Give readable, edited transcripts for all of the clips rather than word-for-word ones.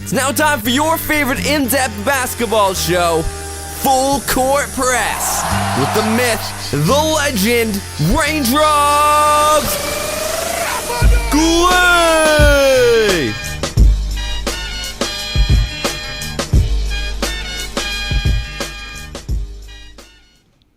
It's now time for your favorite in-depth basketball show, Full Court Press, with the myth, the legend, Raindrops, Goulet!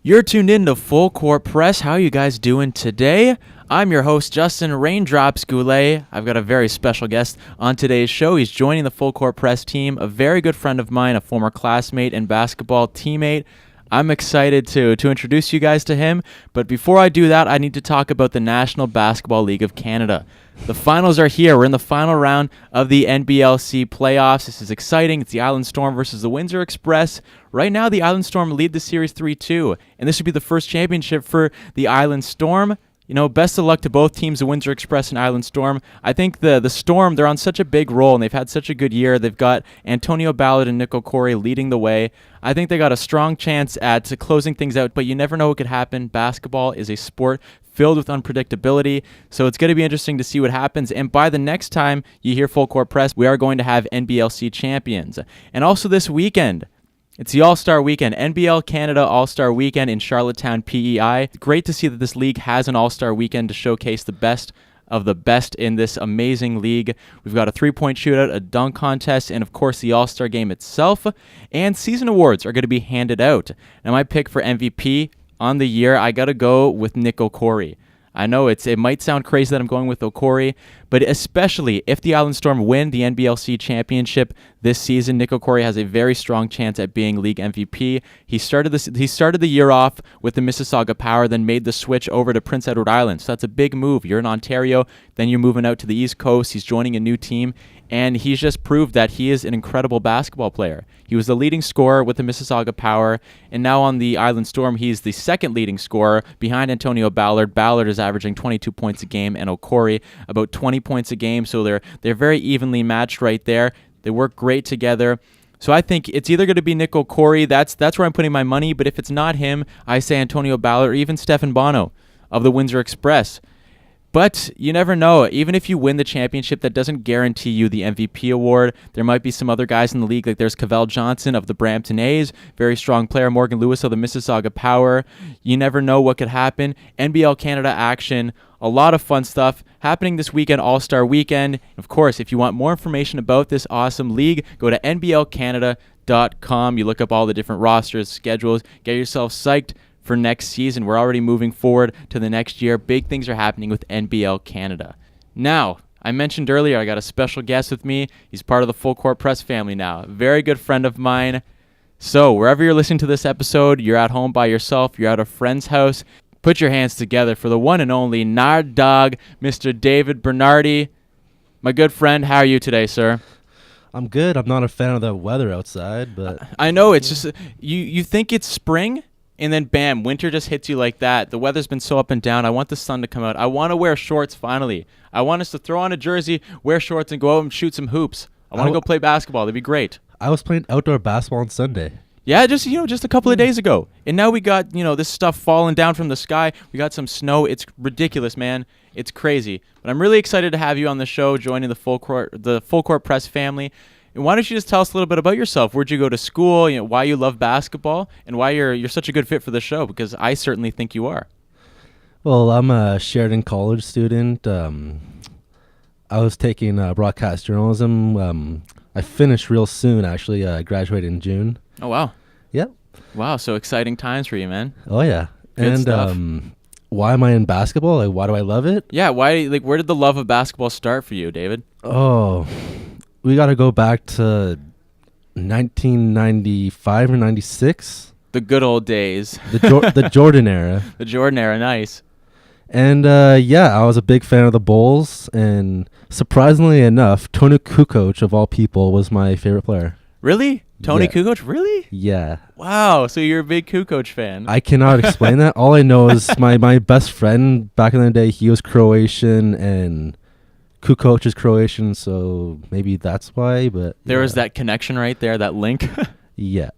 You're tuned in to Full Court Press. How are you guys doing today? I'm your host, Justin Raindrops Goulet. I've got a very special guest on today's show. He's joining the Full Court Press team, a very good friend of mine, a former classmate and basketball teammate. I'm excited to introduce you guys to him, but before I do that, I need to talk about the National Basketball League of Canada. The finals are here. We're in the final round of the NBLC playoffs. This is exciting. It's the Island Storm versus the Windsor Express. Right now, the Island Storm lead the series 3-2, and this would be the first championship for the Island Storm. You know, best of luck to both teams, the Windsor Express and Island Storm. I think the Storm, they're on such a big roll, and they've had such a good year. They've got Antonio Ballard and Nick Okorie leading the way. I think they got a strong chance at closing things out, but you never know what could happen. Basketball is a sport filled with unpredictability, so it's going to be interesting to see what happens. And by the next time you hear Full Court Press, we are going to have NBLC champions. And also this weekend, it's the All-Star Weekend, NBL Canada All-Star Weekend in Charlottetown, PEI. Great to see that this league has an All-Star Weekend to showcase the best of the best in this amazing league. We've got a three-point shootout, a dunk contest, and of course the All-Star Game itself. And season awards are going to be handed out. Now my pick for MVP on the year, I got to go with Nick Okorie. I know it might sound crazy that I'm going with Okorie, but especially if the Island Storm win the NBLC championship this season, Nick Okorie has a very strong chance at being league MVP. He started the year off with the Mississauga Power, then made the switch over to Prince Edward Island. So that's a big move. You're in Ontario, then you're moving out to the East Coast. He's joining a new team, and he's just proved that he is an incredible basketball player. He was the leading scorer with the Mississauga Power, and now on the Island Storm, he's the second leading scorer behind Antonio Ballard. Ballard is averaging 22 points a game, and Okorie about 20 points a game, so they're very evenly matched right there. They work great together. So I think it's either going to be Nick Okorie, that's where I'm putting my money, but if it's not him, I say Antonio Ballard or even Stephen Bono of the Windsor Express. But you never know. Even if you win the championship, that doesn't guarantee you the MVP award. There might be some other guys in the league, like there's Cavell Johnson of the Brampton A's, very strong player, Morgan Lewis of the Mississauga Power. You never know what could happen. NBL Canada action, a lot of fun stuff happening this weekend, All-Star Weekend. Of course, if you want more information about this awesome league, go to nblcanada.com. You look up all the different rosters, schedules, get yourself psyched for next season. We're already moving forward to the next year. Big things are happening with NBL Canada. Now, I mentioned earlier I got a special guest with me. He's part of the Full Court Press family now. A very good friend of mine. So, wherever you're listening to this episode, you're at home by yourself, you're at a friend's house, put your hands together for the one and only Nard Dogg, Mr. David Bernardi. My good friend, how are you today, sir? I'm good. I'm not a fan of the weather outside, but I know it's just you think it's spring, and then bam, winter just hits you like that. The weather's been so up and down. I want the sun to come out. I want to wear shorts finally. I want us to throw on a jersey, wear shorts, and go out and shoot some hoops. I want to go play basketball. That'd be great. I was playing outdoor basketball on Sunday. Yeah, just a couple of days ago. And now we got, this stuff falling down from the sky. We got some snow. It's ridiculous, man. It's crazy. But I'm really excited to have you on the show, joining the Full Court Press family. And why don't you just tell us a little bit about yourself? Where'd you go to school? Why you love basketball, and why you're such a good fit for the show? Because I certainly think you are. Well, I'm a Sheridan College student. I was taking broadcast journalism. I finished real soon, actually. I graduated in June. Oh, wow. Yep. Wow, so exciting times for you, man. Oh, yeah. Good stuff. Why am I in basketball? Like, why do I love it? Yeah, why? Like, where did the love of basketball start for you, David? Oh, we got to go back to 1995 or 96. The good old days. The Jordan era. The Jordan era, nice. And, I was a big fan of the Bulls. And surprisingly enough, Tony Kukoc, of all people, was my favorite player. Really? Tony Yeah. Kukoc? Really? Yeah. Wow, so you're a big Kukoc fan. I cannot explain that. All I know is my best friend back in the day, he was Croatian, and Kukoc is Croatian, so maybe that's why. But there was that connection right there, that link. Yeah.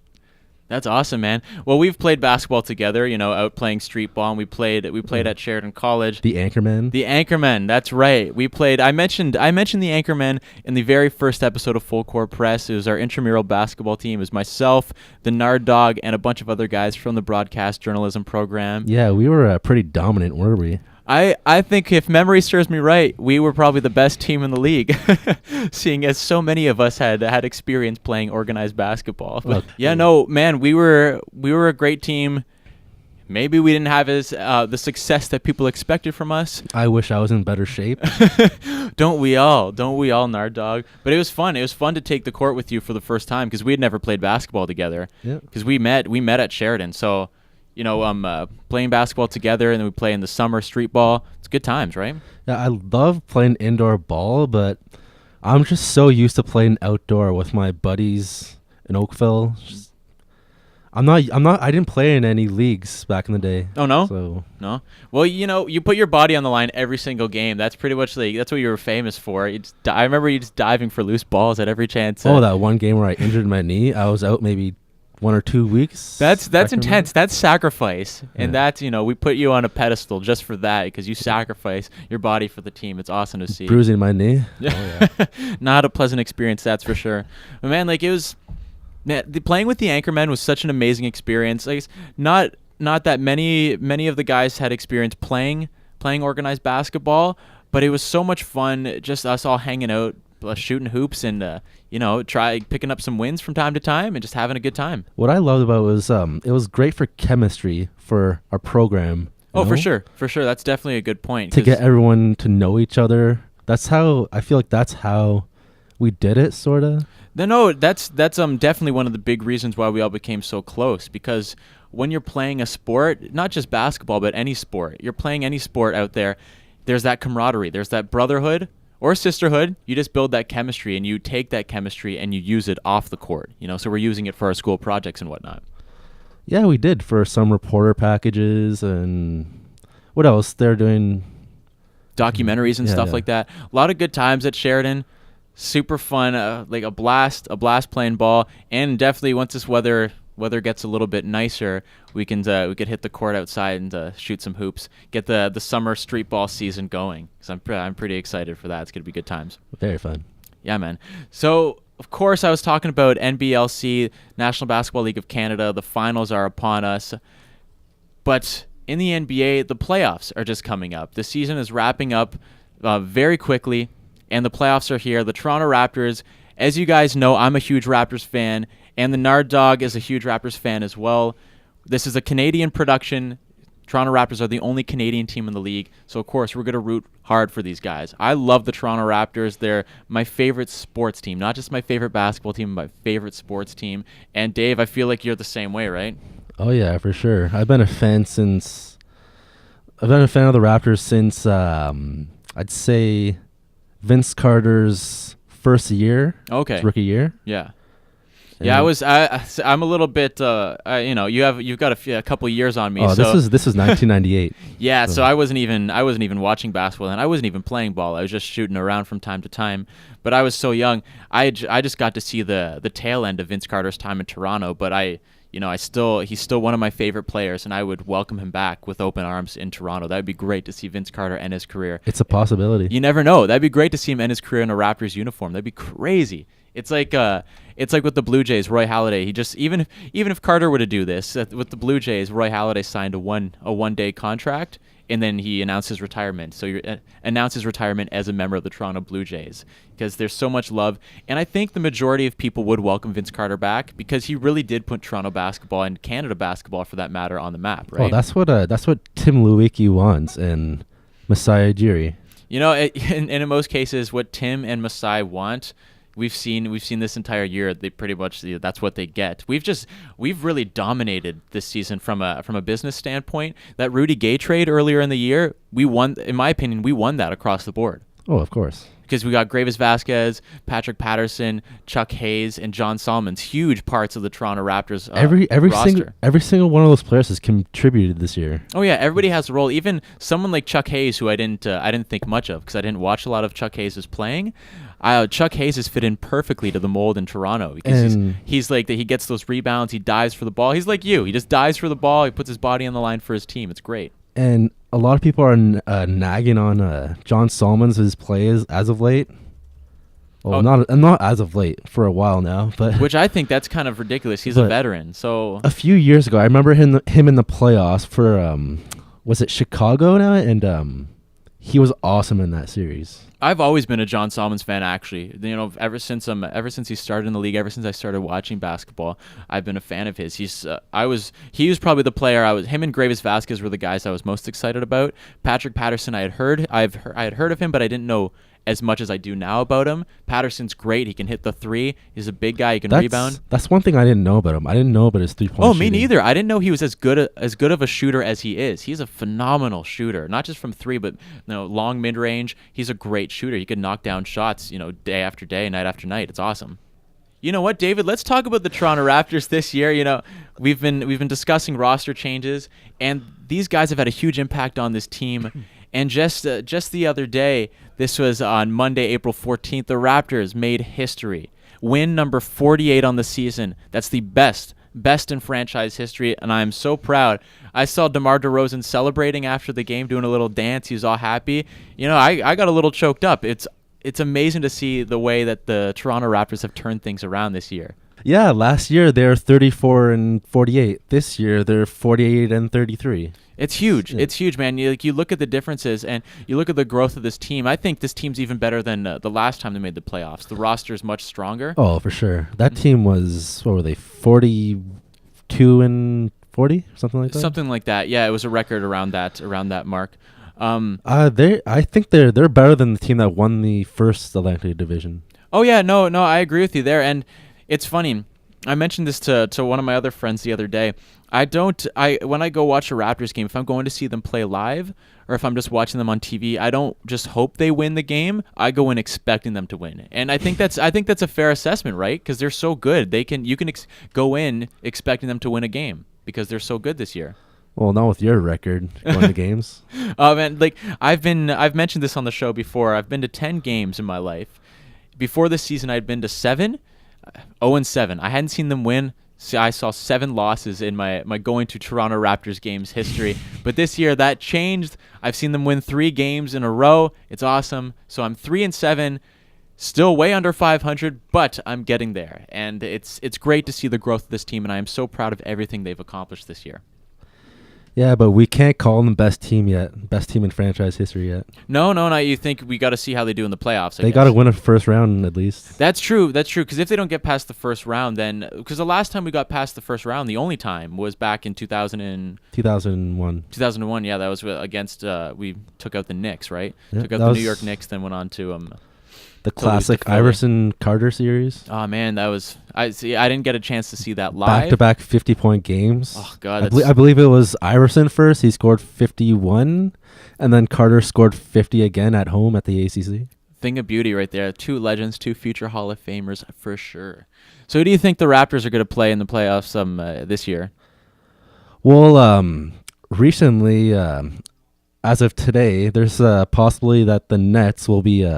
That's awesome, man. Well, we've played basketball together, out playing street ball, and we played at Sheridan College. The Anchorman. The Anchormen, that's right. We played. I mentioned the Anchormen in the very first episode of Full Court Press. It was our intramural basketball team. It was myself, the Nard Dogg, and a bunch of other guys from the broadcast journalism program. Yeah, we were pretty dominant, weren't we? I think if memory serves me right, we were probably the best team in the league, seeing as so many of us had experience playing organized basketball. But we were a great team. Maybe we didn't have the success that people expected from us. I wish I was in better shape. Don't we all, Nard Dogg? But it was fun. It was fun to take the court with you for the first time because we had never played basketball together. Yeah. Because we met at Sheridan, so. Playing basketball together, and then we play in the summer street ball. It's good times, right? Yeah, I love playing indoor ball, but I'm just so used to playing outdoor with my buddies in Oakville. I didn't play in any leagues back in the day. Oh, no? So. No? Well, you put your body on the line every single game. That's pretty much that's what you were famous for. I remember you just diving for loose balls at every chance. That one game where I injured my knee, I was out maybe 1 or 2 weeks. That's intense. That's sacrifice. And that's, we put you on a pedestal just for that because you sacrifice your body for the team. It's awesome to see. Bruising my knee. Yeah. Not a pleasant experience, that's for sure. But man, playing with the Anchormen was such an amazing experience. Not that many of the guys had experience playing organized basketball, but it was so much fun just us all hanging out, shooting hoops and try picking up some wins from time to time and just having a good time. What I loved about it was great for chemistry for our program. For sure. That's definitely a good point. To get everyone to know each other. That's how we did it, sort of. No, that's definitely one of the big reasons why we all became so close, because when you're playing a sport, not just basketball, but any sport, you're playing any sport out there, there's that camaraderie, there's that brotherhood or sisterhood. You just build that chemistry, and you take that chemistry and you use it off the court. So we're using it for our school projects and whatnot. Yeah, we did for some reporter packages and what else? They're doing documentaries and stuff like that. A lot of good times at Sheridan. Super fun, a blast playing ball, and definitely once this weather gets a little bit nicer, we could hit the court outside and shoot some hoops, get the summer street ball season going. So I'm pretty excited for that. It's gonna be good times. Very fun. Yeah, man. So of course I was talking about NBLC, National Basketball League of Canada. The finals are upon us, but in the NBA, the playoffs are just coming up. The season is wrapping up very quickly. And the playoffs are here. The Toronto Raptors, as you guys know, I'm a huge Raptors fan, and the Nard Dogg is a huge Raptors fan as well. This is a Canadian production. Toronto Raptors are the only Canadian team in the league, so of course we're going to root hard for these guys. I love the Toronto Raptors. They're my favorite sports team, not just my favorite basketball team, but my favorite sports team. And Dave, I feel like you're the same way, right? Oh yeah, for sure. I've been a fan of the Raptors since I'd say Vince Carter's first year. Okay. His rookie year. Yeah. I'm a little bit. You've got a couple of years on me. Oh, so. This is 1998. Yeah, so I wasn't even watching basketball, and I wasn't even playing ball. I was just shooting around from time to time. But I was so young. I just got to see the tail end of Vince Carter's time in Toronto. But he's still one of my favorite players, and I would welcome him back with open arms in Toronto. That would be great to see Vince Carter end his career. It's a possibility. You never know. That'd be great to see him end his career in a Raptors uniform. That'd be crazy. It's like with the Blue Jays, Roy Halladay. He just even if Carter were to do this with the Blue Jays, Roy Halladay signed a one-day contract, and then he announced his retirement. So you announced his retirement as a member of the Toronto Blue Jays because there's so much love, and I think the majority of people would welcome Vince Carter back because he really did put Toronto basketball and Canada basketball, for that matter, on the map. Right? Oh, that's what Tim Lewicki wants and Masai Ujiri. And in most cases, what Tim and Masai want. We've seen this entire year. They pretty much that's what they get. We've really dominated this season from a business standpoint. That Rudy Gay trade earlier in the year, we won. In my opinion, we won that across the board. Oh, of course. Because we got Gravis Vasquez, Patrick Patterson, Chuck Hayes, and John Solomons, huge parts of the Toronto Raptors roster. Every single one of those players has contributed this year. Oh yeah, everybody has a role. Even someone like Chuck Hayes, who I didn't think much of because I didn't watch a lot of Chuck Hayes' playing. Chuck Hayes has fit in perfectly to the mold in Toronto because he's like that. He gets those rebounds. He dives for the ball. He's like you. He just dives for the ball. He puts his body on the line for his team. It's great. And a lot of people are nagging on John Solomons' play as of late. Well, not as of late, for a while now, but which I think that's kind of ridiculous. He's a veteran, so a few years ago, I remember him in the playoffs for was it Chicago now, and he was awesome in that series. I've always been a John Solomons fan, actually. You know, ever since he started in the league, ever since I started watching basketball, I've been a fan of his. He was probably the player him and Gravis Vasquez were the guys I was most excited about. Patrick Patterson, I had heard of him, but I didn't know as much as I do now about him. Patterson's great. He can hit the three. He's a big guy. He can rebound. That's one thing I didn't know about him. I didn't know about his 3-point shooting. Me neither. I didn't know he was as good of a shooter as he is. He's a phenomenal shooter, not just from three, but long mid-range. He's a great shooter. He can knock down shots, day after day, night after night. It's awesome. You know what, David? Let's talk about the Toronto Raptors this year. We've been discussing roster changes, and these guys have had a huge impact on this team. And just the other day, this was on Monday, April 14th, the Raptors made history. Win number 48 on the season. That's the best in franchise history, and I am so proud. I saw DeMar DeRozan celebrating after the game, doing a little dance. He was all happy. I got a little choked up. It's amazing to see the way that the Toronto Raptors have turned things around this year. Yeah, last year they're 34-48. This year they're 48-33. It's huge. Yeah. It's huge, man. You look at the differences and you look at the growth of this team. I think this team's even better than the last time they made the playoffs. The roster is much stronger. Oh, for sure. That team was, what were they, 42-40, something like that? Something like that. Yeah, it was a record around that mark. I think they're better than the team that won the first Atlantic Division. Oh yeah, no, I agree with you there. And it's funny. I mentioned this to one of my other friends the other day. When I go watch a Raptors game, if I'm going to see them play live or if I'm just watching them on TV, I don't just hope they win the game. I go in expecting them to win. And I think that's a fair assessment, right? Because they're so good. You can go in expecting them to win a game because they're so good this year. Well, not with your record going to games. Man, I've mentioned this on the show before. I've been to 10 games in my life. Before this season, I'd been to 7. 0-7. I hadn't seen them win. See, I saw 7 losses in my going to Toronto Raptors games history. But this year that changed. I've seen them win 3 games in a row. It's awesome. So I'm 3-7, still way under 500, but I'm getting there. And it's great to see the growth of this team, and I am so proud of everything they've accomplished this year. Yeah, but we can't call them best team yet. Best team in franchise history yet. No. You think we got to see how they do in the playoffs, They got to win a first round at least. That's true. Because if they don't get past the first round, then... Because the last time we got past the first round, the only time, was back in 2001. 2001, yeah. That was against... we took out the Knicks, right? Yeah, took out the New York Knicks, then went on to... the classic Iverson-Carter series. Oh, man, that was... I didn't get a chance to see that live. Back-to-back 50-point games. Oh, God. I believe it was Iverson first. He scored 51, and then Carter scored 50 again at home at the ACC. Thing of beauty right there. 2 legends, 2 future Hall of Famers for sure. So who do you think the Raptors are going to play in the playoffs this year? Well, recently, as of today, there's a possibility that the Nets will be...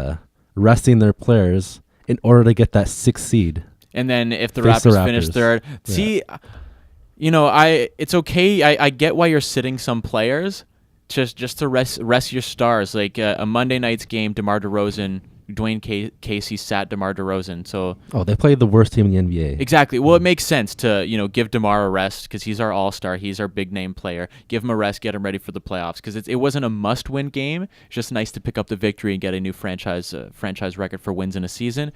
resting their players in order to get that 6th seed. And then if the Raptors finish third, see, it's okay. I get why you're sitting some players just to rest your stars. Like a Monday night's game, DeMar DeRozan, Dwayne Casey sat DeMar DeRozan. So they played the worst team in the NBA. Exactly. Well, it makes sense to give DeMar a rest because he's our all-star. He's our big name player. Give him a rest. Get him ready for the playoffs because it wasn't a must-win game. It's just nice to pick up the victory and get a new franchise record for wins in a season.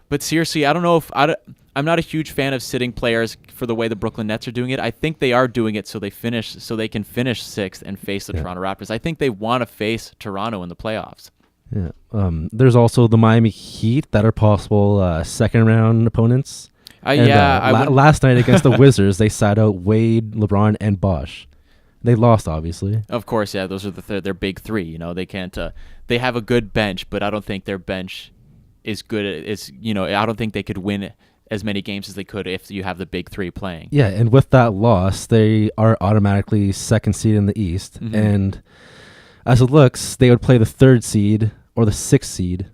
But seriously, I don't know if I'm not a huge fan of sitting players for the way the Brooklyn Nets are doing it. I think they are doing it so they can finish 6th and face the Toronto Raptors. I think they want to face Toronto in the playoffs. Yeah. There's also the Miami Heat that are possible second-round opponents. Last night against the Wizards, they sat out Wade, LeBron, and Bosh. They lost, obviously. Of course, yeah. Those are their big 3. They can't. They have a good bench, but I don't think their bench is good. I don't think they could win as many games as they could if you have the big 3 playing. Yeah, and with that loss, they are automatically 2nd seed in the East, and as it looks, they would play the 3rd seed or the 6th seed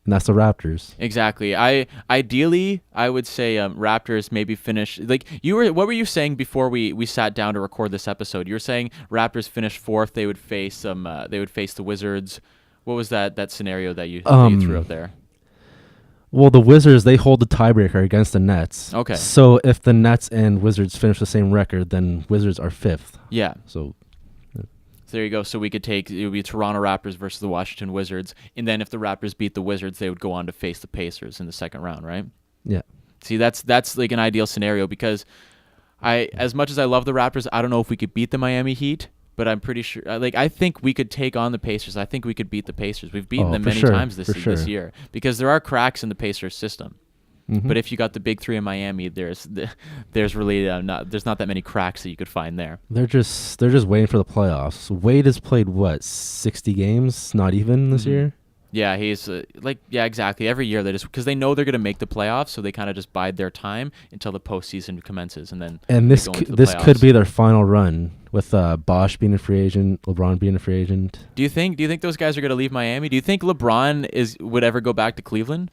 and that's the Raptors. Exactly. Ideally, I would say Raptors maybe finish like what were you saying before we sat down to record this episode? You were saying Raptors finish fourth. They would face the Wizards. What was that scenario that you threw out there? Well, the Wizards, they hold the tiebreaker against the Nets. Okay. So if the Nets and Wizards finish the same record, then Wizards are fifth. Yeah. So there you go. So it would be Toronto Raptors versus the Washington Wizards, and then if the Raptors beat the Wizards, they would go on to face the Pacers in the second round, right? Yeah. See, that's like an ideal scenario because as much as I love the Raptors, I don't know if we could beat the Miami Heat. But I'm pretty sure, I think we could take on the Pacers. I think we could beat the Pacers. We've beaten them many times this year because there are cracks in the Pacers system. Mm-hmm. But if you got the big three in Miami, there's really there's not that many cracks that you could find there. They're just waiting for the playoffs. Wade has played 60 games, not even this year. Yeah, he's exactly. Every year they just because they know they're going to make the playoffs, so they kind of just bide their time until the postseason commences, and then this could be their final run with Bosh being a free agent, LeBron being a free agent. Do you think those guys are going to leave Miami? Do you think LeBron would ever go back to Cleveland?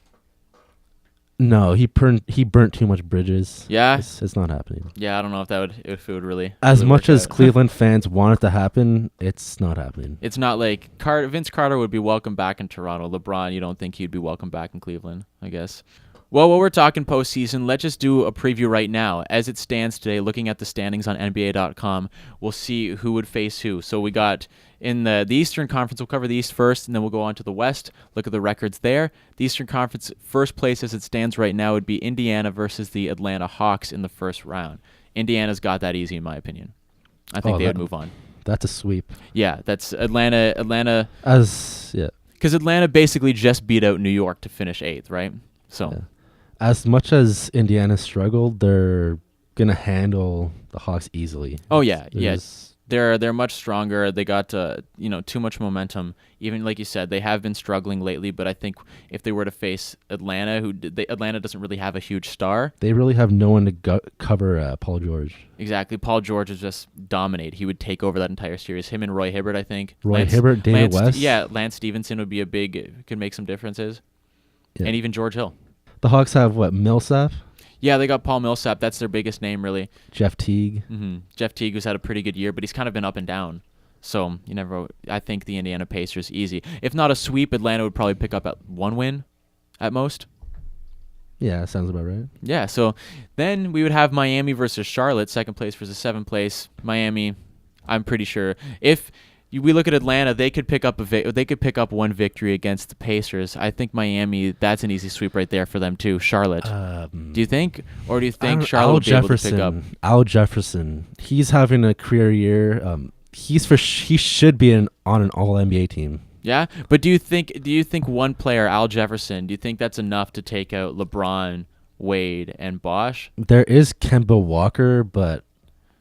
No, he burnt too much bridges. Yeah, it's not happening. Yeah, I don't know if it would really. As much as Cleveland fans want it to happen, it's not happening. It's not like Vince Carter would be welcome back in Toronto. LeBron, you don't think he'd be welcome back in Cleveland? I guess. Well, while we're talking postseason, let's just do a preview right now. As it stands today, looking at the standings on NBA.com, we'll see who would face who. So we got in the Eastern Conference, we'll cover the East first, and then we'll go on to the West, look at the records there. The Eastern Conference, first place as it stands right now would be Indiana versus the Atlanta Hawks in the first round. Indiana's got that easy, in my opinion. I think they would move on. That's a sweep. Yeah, that's Atlanta. Because Atlanta basically just beat out New York to finish 8th, right? So. Yeah. As much as Indiana struggled, they're gonna handle the Hawks easily. Oh yeah, they're much stronger. They got too much momentum. Even like you said, they have been struggling lately. But I think if they were to face Atlanta, Atlanta doesn't really have a huge star. They really have no one to cover Paul George. Exactly, Paul George is just dominate. He would take over that entire series. Him and Roy Hibbert, I think. David West. Yeah, Lance Stevenson would be could make some differences, and even George Hill. The Hawks have Millsap? Yeah, they got Paul Millsap. That's their biggest name, really. Jeff Teague. Mm-hmm. Jeff Teague, who's had a pretty good year, but he's kind of been up and down. So I think the Indiana Pacers easy. If not a sweep, Atlanta would probably pick up at 1 win at most. Yeah, sounds about right. Yeah, so then we would have Miami versus Charlotte, 2nd place versus 7th place. Miami, I'm pretty sure if we look at Atlanta, they could pick up one victory against the Pacers. I think Miami, that's an easy sweep right there for them too. Charlotte, do you think, or do you think Charlotte would be able to pick up? Al Jefferson, he's having a career year. He should be on an All NBA team. Yeah, but do you think one player, Al Jefferson, do you think that's enough to take out LeBron, Wade, and Bosh? There is Kemba Walker, but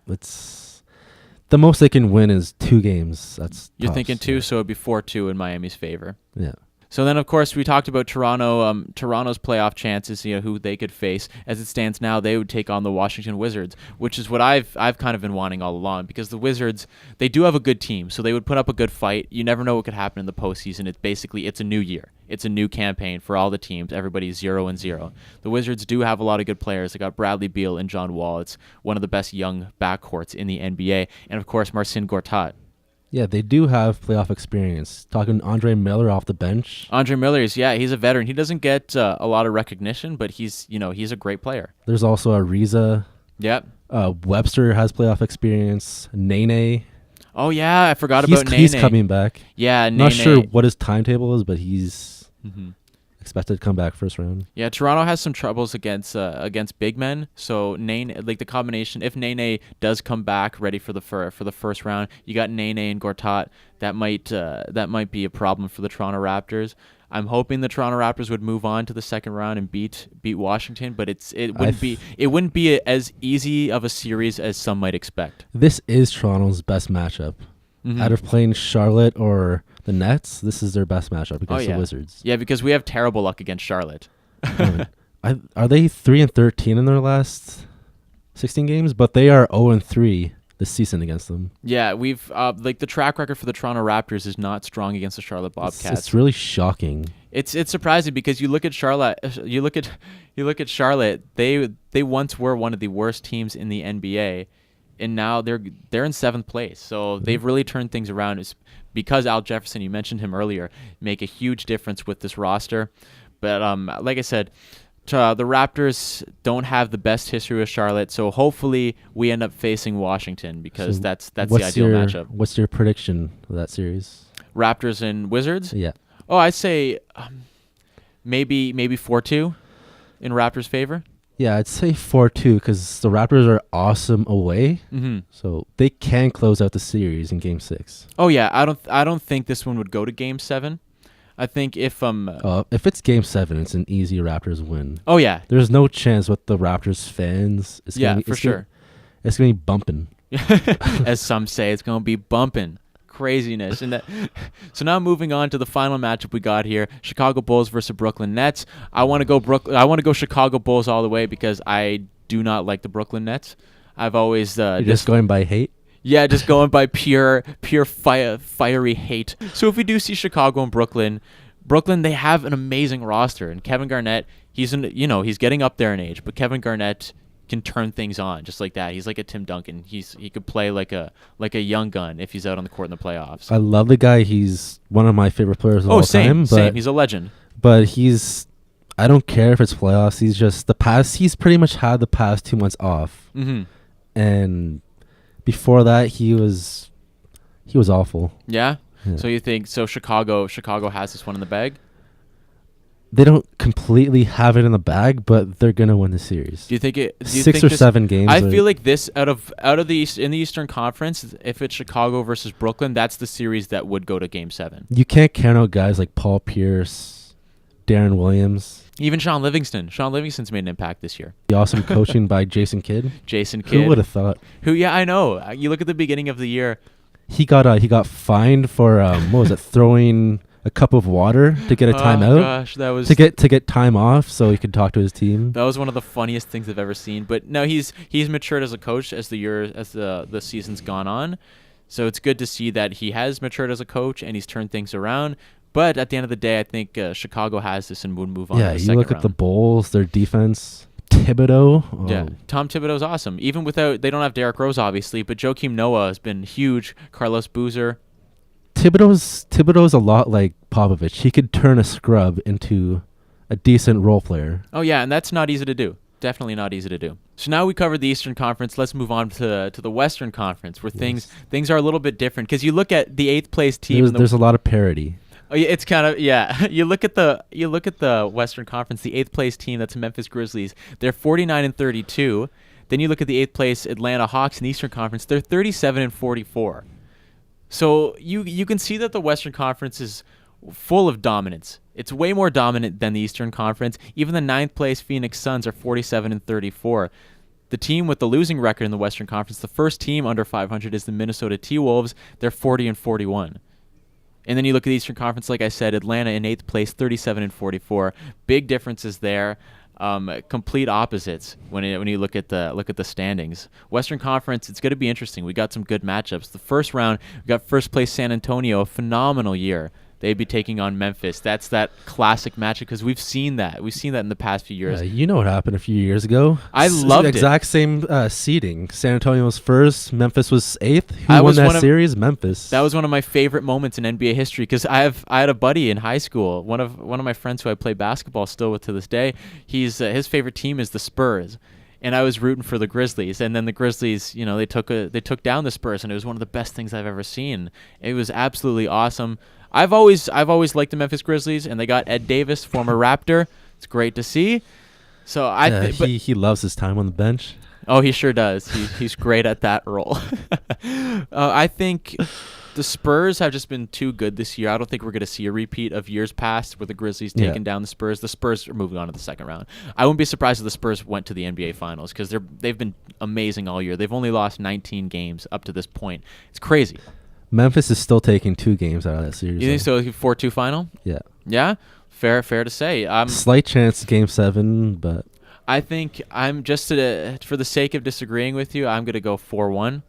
the most they can win is 2 games. You're thinking 2, so it'd be 4-2 in Miami's favor. Yeah. So then, of course, we talked about Toronto. Toronto's playoff chances, who they could face. As it stands now, they would take on the Washington Wizards, which is what I've kind of been wanting all along, because the Wizards, they do have a good team, so they would put up a good fight. You never know what could happen in the postseason. It's a new year. It's a new campaign for all the teams. Everybody's 0-0. The Wizards do have a lot of good players. They got Bradley Beal and John Wall. It's one of the best young backcourts in the NBA, and of course, Marcin Gortat. Yeah, they do have playoff experience. Talking Andre Miller off the bench. Andre Miller he's a veteran. He doesn't get a lot of recognition, but he's a great player. There's also Ariza. Yep. Webster has playoff experience. Nene. Oh yeah, I forgot about Nene. He's coming back. Yeah, Nene. Not sure what his timetable is, but he's expected to come back first round. Yeah, Toronto has some troubles against big men. So Nene, the combination, if Nene does come back ready for the first round, you got Nene and Gortat. That might be a problem for the Toronto Raptors. I'm hoping the Toronto Raptors would move on to the second round and beat Washington, but it wouldn't be as easy of a series as some might expect. This is Toronto's best matchup. Out of playing Charlotte or the Nets, this is their best matchup against the Wizards. Yeah, because we have terrible luck against Charlotte. Are they 3-13 in their last 16 games? But they are 0-3 this season against them. Yeah, we've the track record for the Toronto Raptors is not strong against the Charlotte Bobcats. It's really shocking. It's surprising because you look at Charlotte. You look at Charlotte. They once were one of the worst teams in the NBA, and now they're in 7th place. So they've really turned things around. It's because Al Jefferson, you mentioned him earlier, make a huge difference with this roster. But like I said, the Raptors don't have the best history with Charlotte, so hopefully we end up facing Washington because that's the ideal matchup. What's your prediction of that series? Raptors and Wizards? Yeah. Oh, I'd say maybe 4-2 in Raptors' favor. Yeah, I'd say 4-2 because the Raptors are awesome away, so they can close out the series in Game 6. Oh yeah, I don't think this one would go to Game 7. I think if it's Game 7, it's an easy Raptors win. Oh yeah, there's no chance with the Raptors fans. It's gonna be bumping. As some say, it's gonna be bumping. Craziness. So now moving on to the final matchup we got here: Chicago Bulls versus Brooklyn Nets. I want to go Chicago Bulls all the way because I do not like the Brooklyn Nets. I've always You're just going by hate. Yeah, just going by pure fiery hate. So if we do see Chicago and Brooklyn, they have an amazing roster, and Kevin Garnett, he's getting up there in age, but Kevin Garnett can turn things on just like that. He's like a Tim Duncan. He could play like a young gun if he's out on the court in the playoffs. I love the guy. He's one of my favorite players of all time. Same. He's a legend. But I don't care if it's playoffs. He's pretty much had the past 2 months off. Mm-hmm. And before that, he was awful. Yeah? So you think Chicago has this one in the bag? They don't completely have it in the bag, but they're gonna win the series. Do you think it? 6 or 7 games? I feel like this out of the in the Eastern Conference, if it's Chicago versus Brooklyn, that's the series that would go to Game 7. You can't count out guys like Paul Pierce, Darren Williams, even Sean Livingston. Sean Livingston's made an impact this year. The awesome coaching by Jason Kidd. Who would have thought? Yeah, I know. You look at the beginning of the year. He got fined for what was it? Throwing a cup of water to get a timeout. Oh gosh, that was to get time off so he could talk to his team. That was one of the funniest things I've ever seen. But no, he's matured as a coach as the season's gone on. So it's good to see that he has matured as a coach and he's turned things around. But at the end of the day, I think Chicago has this and would move on. Yeah, you look at the Bulls, their defense. Thibodeau. Oh. Yeah, Tom Thibodeau's awesome. Even without, they don't have Derrick Rose obviously, but Joakim Noah has been huge. Carlos Boozer. Thibodeau's a lot like Popovich. He could turn a scrub into a decent role player. Oh yeah, and that's not easy to do. Definitely not easy to do. So now we covered the Eastern Conference. Let's move on to the Western Conference, where things are a little bit different. Because you look at the 8th place team. There's a lot of parity. Oh, yeah, it's kind of You look at the Western Conference, the 8th place team. That's Memphis Grizzlies. They're 49-32. Then you look at the 8th place Atlanta Hawks in the Eastern Conference. They're 37-44. So you can see that the Western Conference is full of dominance. It's way more dominant than the Eastern Conference. Even the 9th place Phoenix Suns are 47-34. The team with the losing record in the Western Conference, the first team under 500, is the Minnesota T-Wolves. They're 40-41. And then you look at the Eastern Conference, like I said, Atlanta in 8th place, 37-44. Big differences there. Complete opposites when you look at the standings. Western Conference, it's going to be interesting. We got some good matchups. The first round, we got first place San Antonio, a phenomenal year. They'd be taking on Memphis. That's that classic matchup because we've seen that. We've seen that in the past few years. You know what happened a few years ago? I loved it. Exact same seeding. San Antonio was first. Memphis was 8th. Who won that series? Memphis. That was one of my favorite moments in NBA history because I had a buddy in high school. One of my friends who I play basketball still with to this day. His favorite team is the Spurs. And I was rooting for the Grizzlies, and then the Grizzlies, they took down the Spurs, and it was one of the best things I've ever seen. It was absolutely awesome. I've always liked the Memphis Grizzlies, and they got Ed Davis, former Raptor. It's great to see. So he loves his time on the bench. Oh, he sure does. He's great at that role. I think the Spurs have just been too good this year. I don't think we're going to see a repeat of years past where the Grizzlies taking down the Spurs. The Spurs are moving on to the second round. I wouldn't be surprised if the Spurs went to the NBA Finals because they've been amazing all year. They've only lost 19 games up to this point. It's crazy. Memphis is still taking 2 games out of that series. You think so? 4-2 final? Yeah. Yeah? Fair to say. Slight chance Game 7, but I think I'm just for the sake of disagreeing with you, I'm going to go 4-1.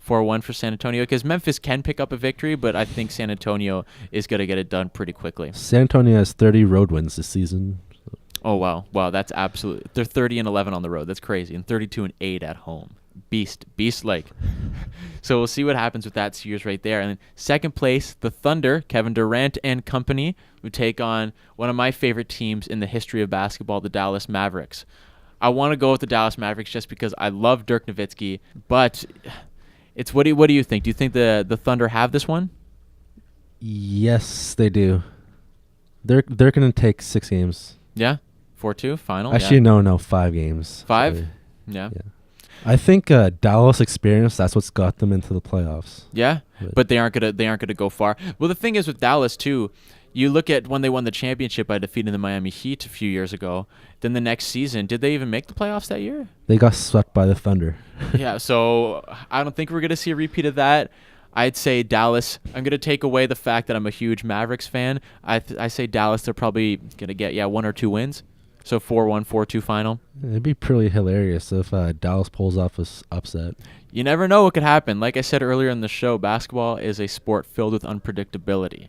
4-1 for San Antonio, because Memphis can pick up a victory, but I think San Antonio is going to get it done pretty quickly. San Antonio has 30 road wins this season. Oh, wow. Wow, that's absolutely... They're 30-11 on the road. That's crazy. And 32-8 at home. Beast-like. So we'll see what happens with that series right there. And then second place, the Thunder, Kevin Durant and company, who take on one of my favorite teams in the history of basketball, the Dallas Mavericks. I want to go with the Dallas Mavericks just because I love Dirk Nowitzki, but it's what do you think? Do you think the Thunder have this one? Yes, they do. They're going to take 6 games. Yeah? 4-2 final? Actually, no, 5 games. 5? So, yeah. I think Dallas experience, that's what's got them into the playoffs. Yeah, but they aren't gonna go far. Well, the thing is with Dallas too, you look at when they won the championship by defeating the Miami Heat a few years ago. Then the next season, did they even make the playoffs that year? They got swept by the Thunder. Yeah, so I don't think we're gonna see a repeat of that. I'd say Dallas. I'm gonna take away the fact that I'm a huge Mavericks fan. I say Dallas. They're probably gonna get 1 or 2 wins. So 4-1, 4-2 final. It'd be pretty hilarious if Dallas pulls off this upset. You never know what could happen. Like I said earlier in the show, basketball is a sport filled with unpredictability.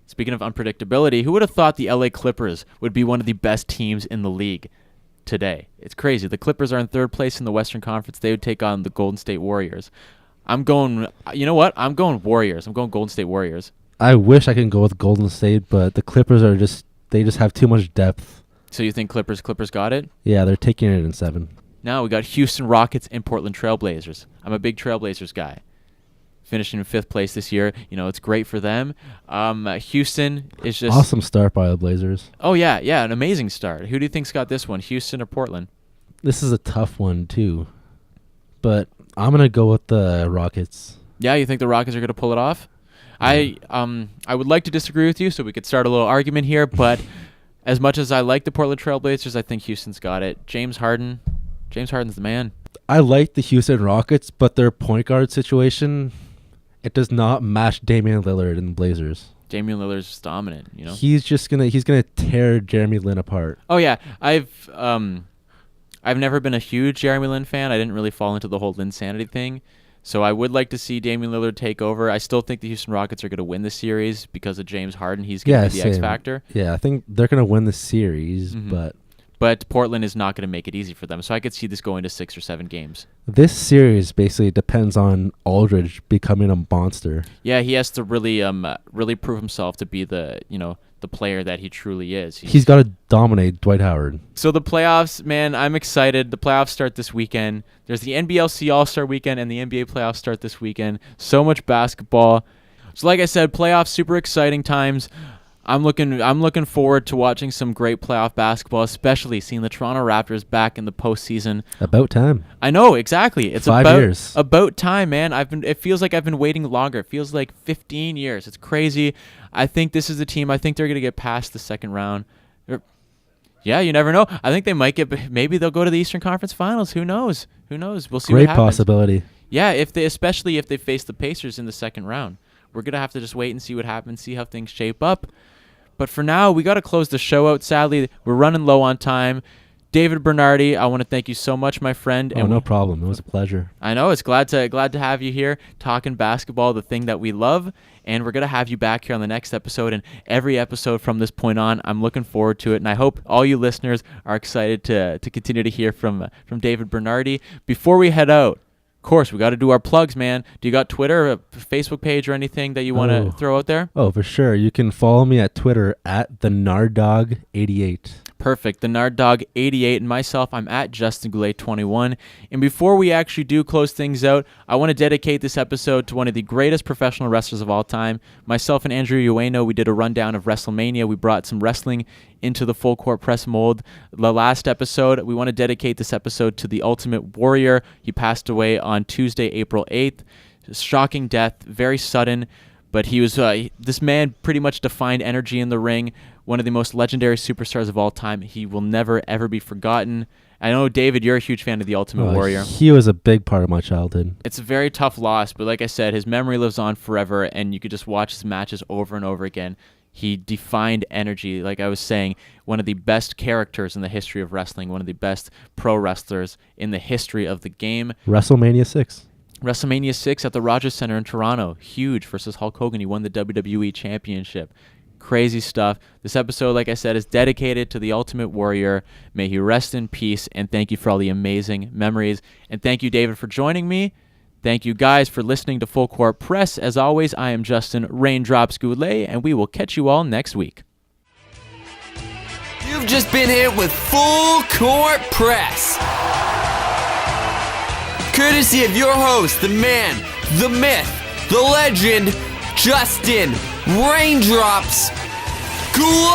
Speaking of unpredictability, who would have thought the LA Clippers would be one of the best teams in the league today? It's crazy. The Clippers are in 3rd place in the Western Conference. They would take on the Golden State Warriors. You know what? I'm going Warriors. I'm going Golden State Warriors. I wish I could go with Golden State, but the Clippers they just have too much depth. So you think Clippers got it? Yeah, they're taking it in 7. Now we got Houston Rockets and Portland Trailblazers. I'm a big Trailblazers guy. Finishing in 5th place this year. It's great for them. Houston is just... Awesome start by the Blazers. Oh, yeah, an amazing start. Who do you think's got this one, Houston or Portland? This is a tough one, too. But I'm going to go with the Rockets. Yeah, you think the Rockets are going to pull it off? Yeah. I would like to disagree with you, so we could start a little argument here, but... As much as I like the Portland Trailblazers, I think Houston's got it. James Harden's the man. I like the Houston Rockets, but their point guard situation, it does not match Damian Lillard and the Blazers. Damian Lillard's just dominant, He's gonna tear Jeremy Lin apart. Oh yeah, I've never been a huge Jeremy Lin fan. I didn't really fall into the whole Linsanity thing. So I would like to see Damian Lillard take over. I still think the Houston Rockets are going to win the series because of James Harden. He's going to be the X factor. Yeah, I think they're going to win the series, but Portland is not going to make it easy for them. So I could see this going to 6 or 7 games. This series basically depends on Aldridge becoming a monster. Yeah, he has to really prove himself to be the player that he truly is. He's got to dominate Dwight Howard. So the playoffs, man, I'm excited. The playoffs start this weekend. There's the NBLC All-Star Weekend and the NBA playoffs start this weekend. So much basketball. So like I said, playoffs, super exciting times. I'm looking forward to watching some great playoff basketball, especially seeing the Toronto Raptors back in the postseason. About time. I know, exactly. It's 5 years. About time, man. It feels like I've been waiting longer. It feels like 15 years. It's crazy. I think this is the team. I think they're going to get past the second round. Yeah, you never know. I think they might maybe they'll go to the Eastern Conference Finals. Who knows? We'll see what happens. Great possibility. Yeah, especially if they face the Pacers in the second round. We're going to have to just wait and see what happens, see how things shape up. But for now, we got to close the show out. Sadly, we're running low on time. David Bernardi, I want to thank you so much, my friend. Oh, no problem. It was a pleasure. I know. It's glad to have you here talking basketball, the thing that we love. And we're going to have you back here on the next episode and every episode from this point on. I'm looking forward to it. And I hope all you listeners are excited to continue to hear from David Bernardi. Before we head out, of course, we got to do our plugs, man. Do you got Twitter, a Facebook page, or anything that you want to throw out there? Oh, for sure. You can follow me at Twitter at the Nard Dogg 88. Perfect. The Nard Dogg 88, and myself, I'm at Justin Goulet 21. And before we actually do close things out, I want to dedicate this episode to one of the greatest professional wrestlers of all time. Myself and Andrew Ueno, we did a rundown of WrestleMania. We brought some wrestling into the full court press mold. The last episode, we want to dedicate this episode to the Ultimate Warrior. He passed away on Tuesday, April 8th. Shocking death, very sudden. But he was this man pretty much defined energy in the ring, one of the most legendary superstars of all time. He will never, ever be forgotten. I know, David, you're a huge fan of The Ultimate Warrior. He was a big part of my childhood. It's a very tough loss, but like I said, his memory lives on forever, and you could just watch his matches over and over again. He defined energy, like I was saying, one of the best characters in the history of wrestling, one of the best pro wrestlers in the history of the game. WrestleMania 6. WrestleMania 6 at the Rogers Center in Toronto. Huge versus Hulk Hogan. He won the WWE Championship. Crazy stuff. This episode, like I said, is dedicated to the Ultimate Warrior. May he rest in peace, and thank you for all the amazing memories. And thank you, David, for joining me. Thank you, guys, for listening to Full Court Press. As always, I am Justin Raindrops Goulet, and we will catch you all next week. You've just been hit with Full Court Press. Courtesy of your host, the man, the myth, the legend, Justin Raindrops Goulet.